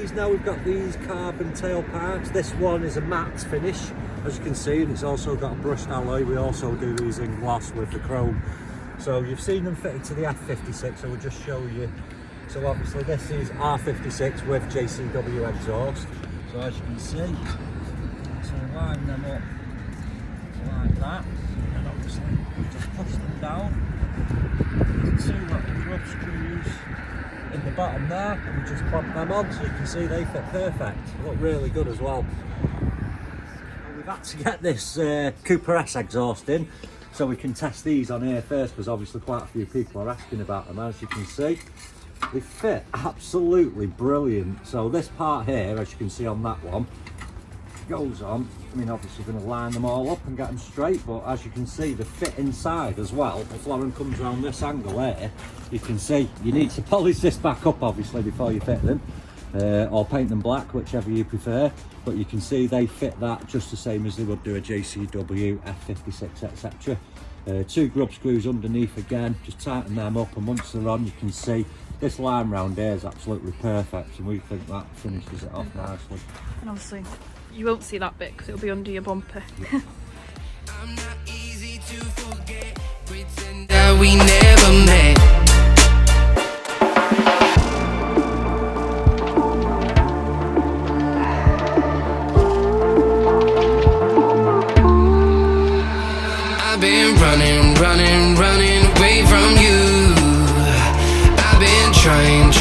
these now, we've got these carbon tail parts. This one is a matte finish, as you can see, and it's also got a brushed alloy. We also do these in gloss with the chrome. So you've seen them fitted to the R56, so we'll just show you. So obviously this is R56 with JCW exhaust. So as you can see, so line them up like that, and obviously we just push them down. There's two little grub screws in the bottom there, and we just plump them on, so you can see they fit perfect. They look really good as well. And we've had to get this Cooper S exhaust in, so we can test these on here first, because obviously quite a few people are asking about them. As you can see, they fit absolutely brilliant. So this part here, as you can see on that one, goes on. I mean, obviously going to line them all up and get them straight, but as you can see, they fit inside as well. If Lauren comes around this angle here, you can see you need to polish this back up obviously before you fit them, or paint them black, whichever you prefer. But you can see they fit that just the same as they would do a JCW, F56, etc. Two grub screws underneath again, just tighten them up, and once they're on, you can see this line round here is absolutely perfect, and we think that finishes it off nicely. And obviously you won't see that bit because it'll be under your bumper. I'm not easy to forget, pretend that we never met. I've been running away from you. I've been trying